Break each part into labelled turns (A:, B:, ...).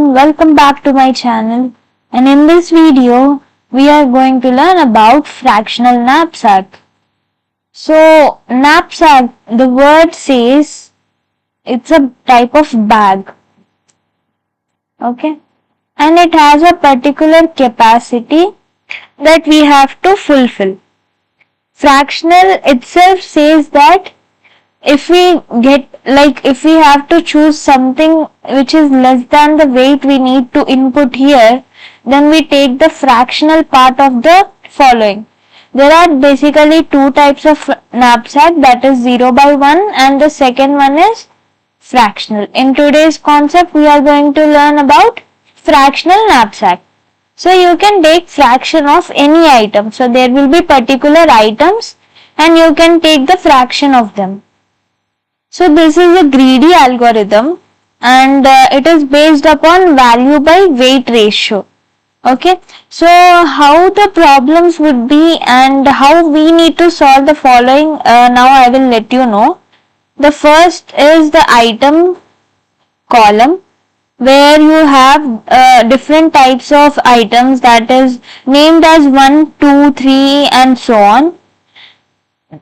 A: everyone, welcome back to my channel, and in this video we are going to learn about fractional knapsack. So knapsack, the word says it's a type of bag, okay, and it has a particular capacity that we have to fulfill. Fractional itself says that if we have to choose something which is less than the weight we need to input here, then we take the fractional part of the following. There are basically two types of knapsack, that is 0/1 and the second one is fractional. In today's concept we are going to learn about fractional knapsack. So you can take fraction of any item. So there will be particular items and you can take the fraction of them. So this is a greedy algorithm and it is based upon value by weight ratio. Okay, so how the problems would be and how we need to solve the following, now I will let you know. The first is the item column, where you have different types of items, that is named as 1, 2, 3 and so on.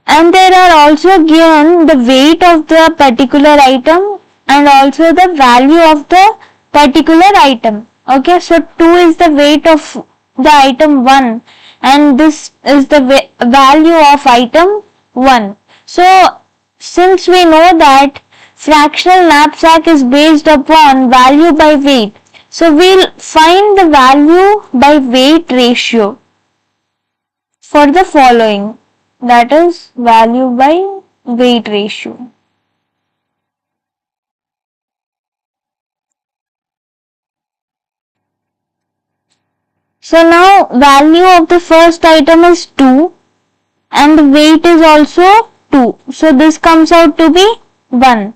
A: And there are also given the weight of the particular item and also the value of the particular item. Okay, so 2 is the weight of the item 1 and this is the value of item 1. So since we know that fractional knapsack is based upon value by weight, so we'll find the value by weight ratio for the following. That is value by weight ratio. So now value of the first item is 2 and the weight is also 2. So this comes out to be 1.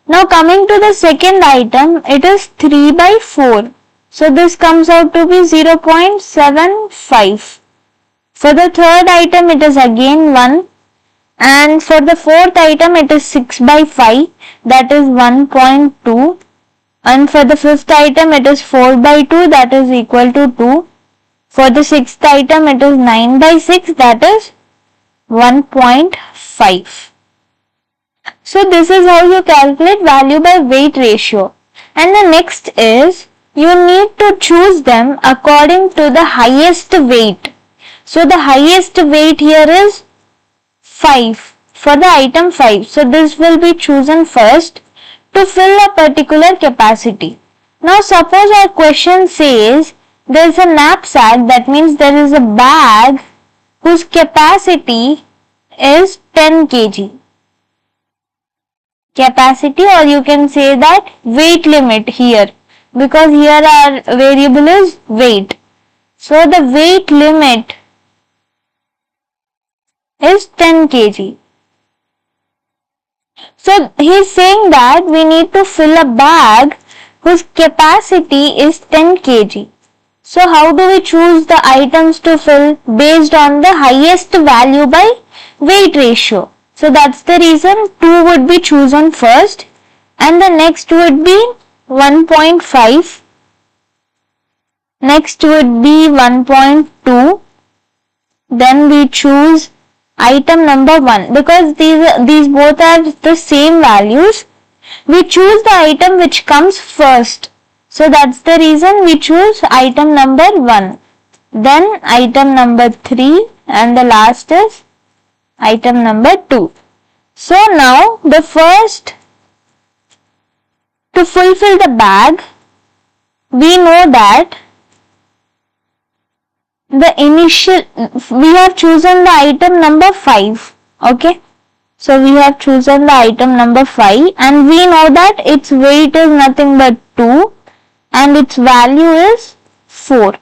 A: Now coming to the second item, it is 3/4. So this comes out to be 0.75. For the third item it is again 1 and for the fourth item it is 6/5, that is 1.2, and for the fifth item it is 4/2, that is equal to 2. For the sixth item it is 9/6, that is 1.5. So this is how you calculate value by weight ratio. And the next is you need to choose them according to the highest weight. So the highest weight here is 5 for the item 5. So this will be chosen first to fill a particular capacity. Now suppose our question says there is a knapsack, that means there is a bag whose capacity is 10 kg. Capacity, or you can say that weight limit here, because here our variable is weight. So the weight limit is 10 kg. So he is saying that we need to fill a bag whose capacity is 10 kg. So how do we choose the items to fill? Based on the highest value by weight ratio. So that's the reason 2 would be chosen first and the next would be 1.5. Next would be 1.2. Then we choose item number 1, because these both are the same values. We choose the item which comes first. So that's the reason we choose item number 1. Then item number 3 and the last is item number 2. So now the first, to fulfill the bag, we know that the initial, we have chosen the item number 5. Okay, so we have chosen the item number 5 and we know that its weight is nothing but 2 and its value is 4.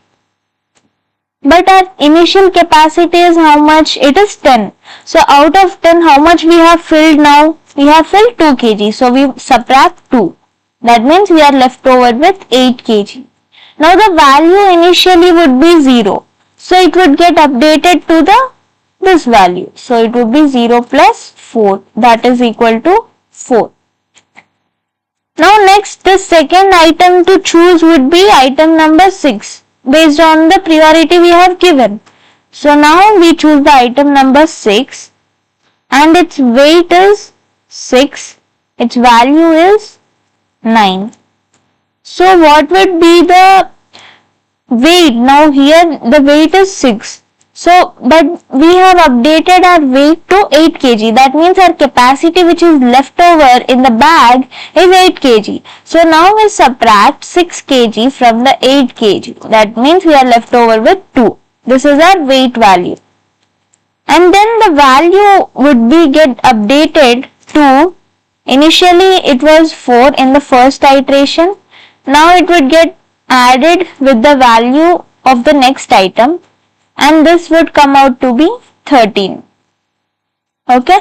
A: But our initial capacity is how much? It is 10. So out of 10, how much we have filled now? We have filled 2 kg. So we subtract 2. That means we are left over with 8 kg. Now the value initially would be 0. So it would get updated to this value. So it would be 0 plus 4. That is equal to 4. Now next, the second item to choose would be item number 6 based on the priority we have given. So now we choose the item number 6 and its weight is 6, its value is 9. So what would be the weight? Now here the weight is 6. So, but we have updated our weight to 8 kg. That means our capacity which is left over in the bag is 8 kg. So now we subtract 6 kg from the 8 kg. That means we are left over with 2. This is our weight value. And then the value would be get updated to, initially it was 4 in the first iteration. Now it would get added with the value of the next item, and this would come out to be 13. Okay.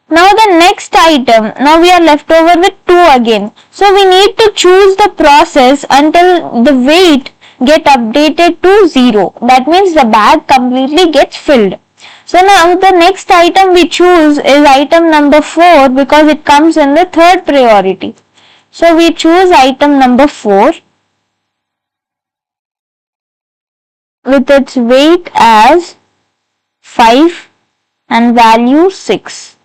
A: Now the next item, now we are left over with 2 again. So we need to choose the process until the weight get updated to 0. That means the bag completely gets filled. So now the next item we choose is item number 4 because it comes in the third priority. So we choose item number 4 with its weight as 5 and value 6.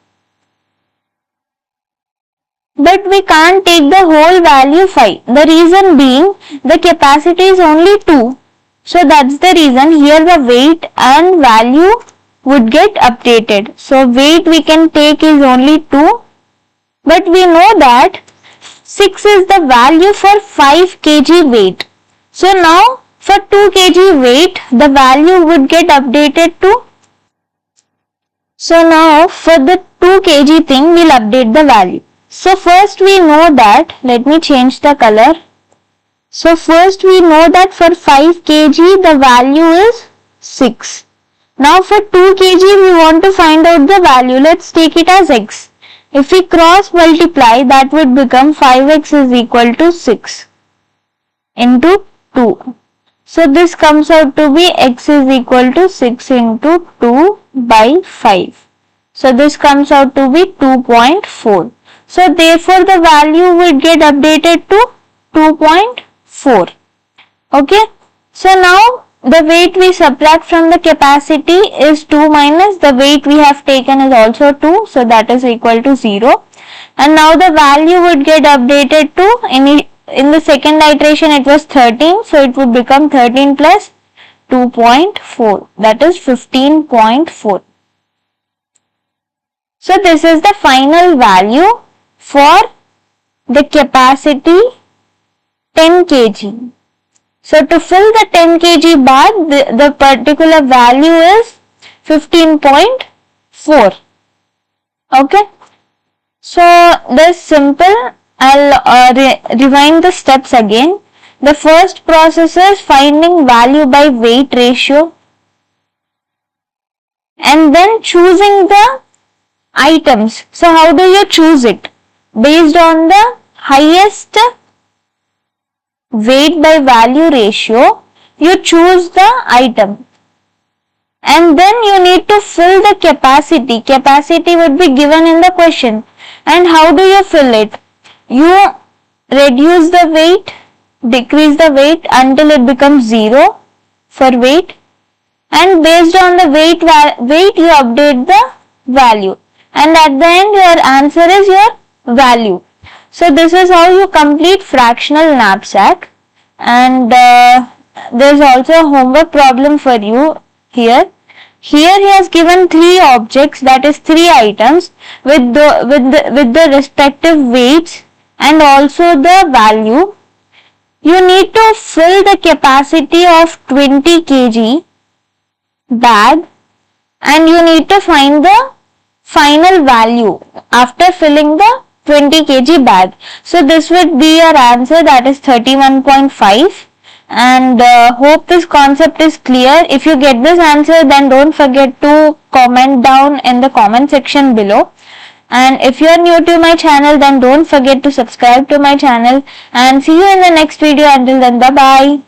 A: But we can't take the whole value 5. The reason being the capacity is only 2. So that's the reason here the weight and value would get updated. So weight we can take is only 2. But we know that 6 is the value for 5 kg weight. So now for 2 kg weight, the value would get updated to. So now for the 2 kg thing, we'll update the value. So first we know that, let me change the color. So first we know that for 5 kg, the value is 6. Now for 2 kg, we want to find out the value. Let's take it as x. If we cross multiply, that would become 5x is equal to 6 into 2. So this comes out to be x is equal to 6 into 2 by 5. So this comes out to be 2.4. So therefore the value would get updated to 2.4. Okay. So now the weight we subtract from the capacity is 2 minus the weight we have taken is also 2. So that is equal to 0. And now the value would get updated to, in the second iteration it was 13, so it would become 13 plus 2.4, that is 15.4. So this is the final value for the capacity 10 kg. So to fill the 10 kg bag, the particular value is 15.4. Okay. So this simple. I'll rewind the steps again. The first process is finding value by weight ratio and then choosing the items. So how do you choose it? Based on the highest weight by value ratio, you choose the item. And then you need to fill the capacity. Capacity would be given in the question. And how do you fill it? You reduce the weight, decrease the weight until it becomes 0 for weight, and based on the weight you update the value, and at the end your answer is your value. So this is how you complete fractional knapsack. And there is also a homework problem for you here. Here he has given 3 objects, that is 3 items with the respective weights and also the value. You need to fill the capacity of 20 kg bag and you need to find the final value after filling the 20 kg bag. So this would be your answer, that is 31.5. And hope this concept is clear. If you get this answer, then don't forget to comment down in the comment section below. And if you are new to my channel, then don't forget to subscribe to my channel, and see you in the next video. Until then, bye bye.